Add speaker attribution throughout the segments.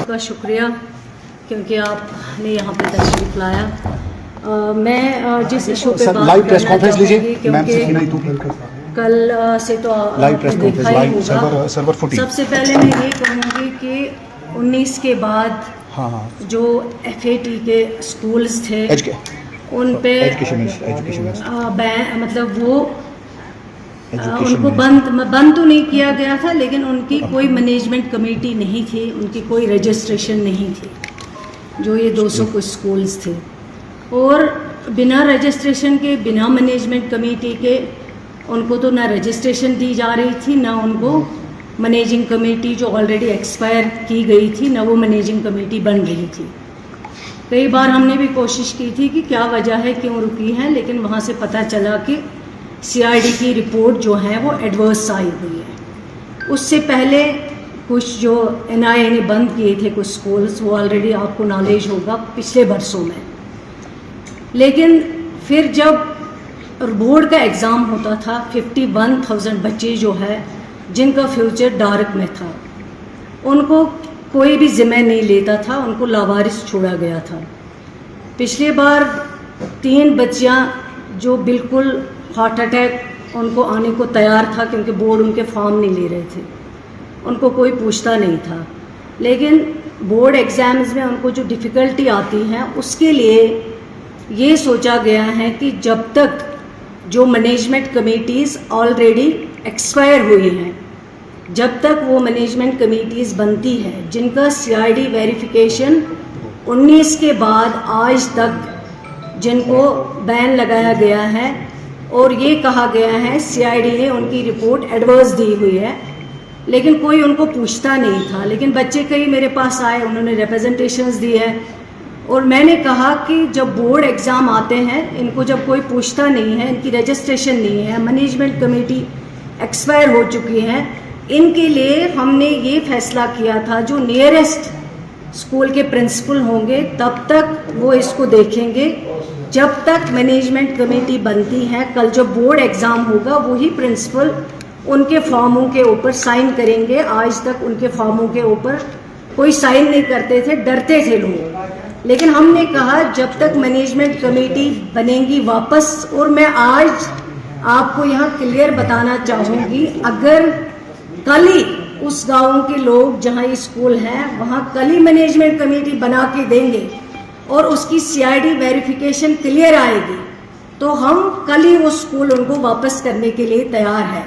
Speaker 1: کا شکریہ کیونکہ آپ نے یہاں پہ تشریف لایا. میں جس ایشو پہ بات کرنا چاہوں گی کیونکہ کل سے تو دیکھا ہی ہوگا. سب سے پہلے میں یہ کہوں گی کہ 19 کے بعد جو FAT کے اسکولز تھے ان پہ مطلب وہ ان کو بند تو نہیں کیا گیا تھا، لیکن ان کی کوئی مینجمنٹ کمیٹی نہیں تھی، ان کی کوئی رجسٹریشن نہیں تھی. جو یہ 200 کچھ اسکولز تھے اور بنا رجسٹریشن کے، بنا مینجمنٹ کمیٹی کے ان کو تو نہ رجسٹریشن دی جا رہی تھی، نہ ان کو مینیجنگ کمیٹی جو آلریڈی ایکسپائر کی گئی تھی نہ وہ مینیجنگ کمیٹی بن رہی تھی. کئی بار ہم نے بھی کوشش کی تھی کہ کیا وجہ ہے، کیوں رکی ہیں، لیکن وہاں سے پتہ چلا کہ CID کی رپورٹ جو ہے وہ ایڈورس آئی ہوئی ہے. اس سے پہلے کچھ جو NIA نے بند کیے تھے کچھ اسکولز، وہ آلریڈی آپ کو نالج ہوگا پچھلے برسوں میں. لیکن پھر جب بورڈ کا ایگزام ہوتا تھا 51,000 بچے جو ہے جن کا فیوچر ڈارک میں تھا، ان کو کوئی بھی ذمہ نہیں لیتا تھا، ان کو لاوارث چھوڑا گیا تھا. پچھلے بار 3 بچیاں جو بالکل ہارٹ اٹیک ان کو آنے کو تیار تھا کیونکہ بورڈ ان کے فارم نہیں لے رہے تھے، ان کو کوئی پوچھتا نہیں تھا. لیکن بورڈ ایگزامز میں ان کو جو ڈیفیکلٹی آتی ہے اس کے لیے یہ سوچا گیا ہے کہ جب تک جو مینجمنٹ کمیٹیز آلریڈی ایکسپائر ہوئی ہیں، جب تک وہ مینجمنٹ کمیٹیز بنتی ہے جن کا CID ویریفیکیشن 19 کے بعد آج تک جن کو بین لگایا گیا ہے اور یہ کہا گیا ہے CID نے ان کی رپورٹ ایڈورس دی ہوئی ہے، لیکن کوئی ان کو پوچھتا نہیں تھا. لیکن بچے کئی میرے پاس آئے، انہوں نے ریپرزنٹیشنز دی ہے اور میں نے کہا کہ جب بورڈ ایگزام آتے ہیں ان کو جب کوئی پوچھتا نہیں ہے، ان کی رجسٹریشن نہیں ہے، مینجمنٹ کمیٹی ایکسپائر ہو چکی ہے، ان کے لیے ہم نے یہ فیصلہ کیا تھا جو نیئرسٹ اسکول کے پرنسپل ہوں گے تب تک وہ اس کو دیکھیں گے جب تک مینجمنٹ کمیٹی بنتی ہے. کل جب بورڈ ایگزام ہوگا وہی پرنسپل ان کے فارموں کے اوپر سائن کریں گے. آج تک ان کے فارموں کے اوپر کوئی سائن نہیں کرتے تھے، ڈرتے تھے لوگ. لیکن ہم نے کہا جب تک مینجمنٹ کمیٹی بنے گی واپس، اور میں آج آپ کو یہاں کلیئر بتانا چاہوں گی، اگر کل ہی اس گاؤں کے لوگ جہاں یہ اسکول ہے وہاں کل ہی مینجمنٹ کمیٹی بنا کے دیں گے اور اس کی CID ویریفیکیشن کلیئر آئے گی تو ہم کل ہی وہ اسکول ان کو واپس کرنے کے لیے تیار ہے.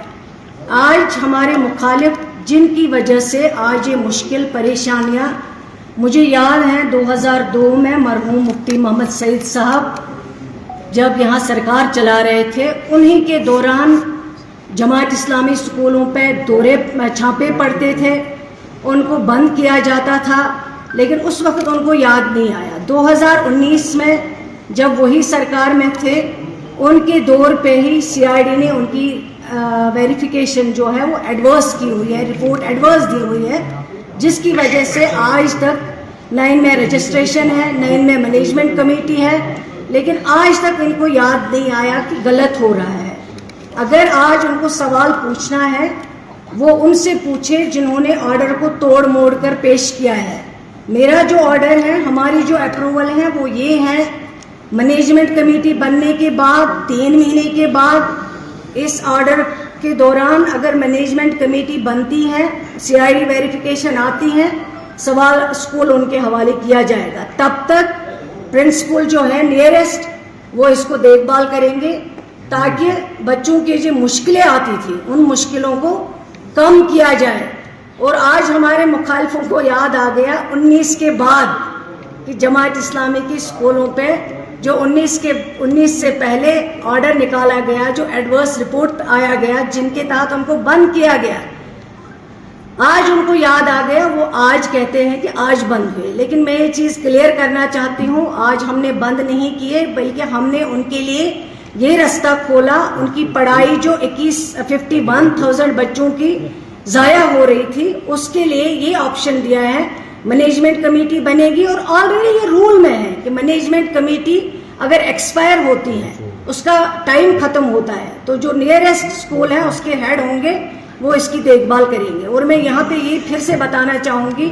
Speaker 1: آج ہمارے مخالف جن کی وجہ سے آج یہ مشکل پریشانیاں، مجھے یاد ہیں 2002 میں مرحوم مفتی محمد سعید صاحب جب یہاں سرکار چلا رہے تھے، انہی کے دوران جماعت اسلامی اسکولوں پہ دورے چھاپے پڑتے تھے، ان کو بند کیا جاتا تھا، لیکن اس وقت ان کو یاد نہیں آیا. 2019 میں جب وہی سرکار میں تھے، ان کے دور پہ ہی CID نے ان کی ویریفیکیشن جو ہے وہ ایڈورس کی ہوئی ہے، رپورٹ ایڈورس دی ہوئی ہے، جس کی وجہ سے آج تک نہ ان میں رجسٹریشن ہے نہ ان میں مینجمنٹ کمیٹی ہے. لیکن آج تک ان کو یاد نہیں آیا کہ غلط ہو رہا ہے. اگر آج ان کو سوال پوچھنا ہے وہ ان سے پوچھے جنہوں نے آرڈر کو توڑ موڑ کر پیش کیا ہے. میرا جو آرڈر ہے، ہماری جو اپروول ہے وہ یہ ہے، مینجمنٹ کمیٹی بننے کے بعد 3 مہینے کے بعد اس آرڈر کے دوران اگر مینجمنٹ کمیٹی بنتی ہے، CID ویریفیکیشن آتی ہے، سوال اسکول ان کے حوالے کیا جائے گا. تب تک پرنسپل جو ہے نیئرسٹ وہ اس کو دیکھ بھال کریں گے تاکہ بچوں کی جو مشکلیں آتی تھی ان مشکلوں کو کم کیا جائے. اور آج ہمارے مخالفوں کو یاد آ گیا 19 کے بعد کہ جماعت اسلامی کی اسکولوں پہ جو 19 سے پہلے آرڈر نکالا گیا، جو ایڈورس رپورٹ آیا گیا، جن کے تحت ان کو بند کیا گیا، آج ان کو یاد آ گیا، وہ آج کہتے ہیں کہ آج بند ہوئے. لیکن میں یہ چیز کلیئر کرنا چاہتی ہوں، آج ہم نے بند نہیں کیے، بلکہ ہم نے ان کے لیے یہ رستہ کھولا. ان کی پڑھائی جو 51,000 بچوں کی ضائع ہو رہی تھی، اس کے لیے یہ آپشن دیا ہے، مینجمنٹ کمیٹی بنے گی. اور آلریڈی یہ رول میں ہے کہ مینجمنٹ کمیٹی اگر ایکسپائر ہوتی ہے، اس کا ٹائم ختم ہوتا ہے، تو جو نیئرسٹ اسکول ہے اس کے ہیڈ ہوں گے، وہ اس کی دیکھ بھال کریں گے. اور میں یہاں پہ یہ پھر سے بتانا چاہوں گی،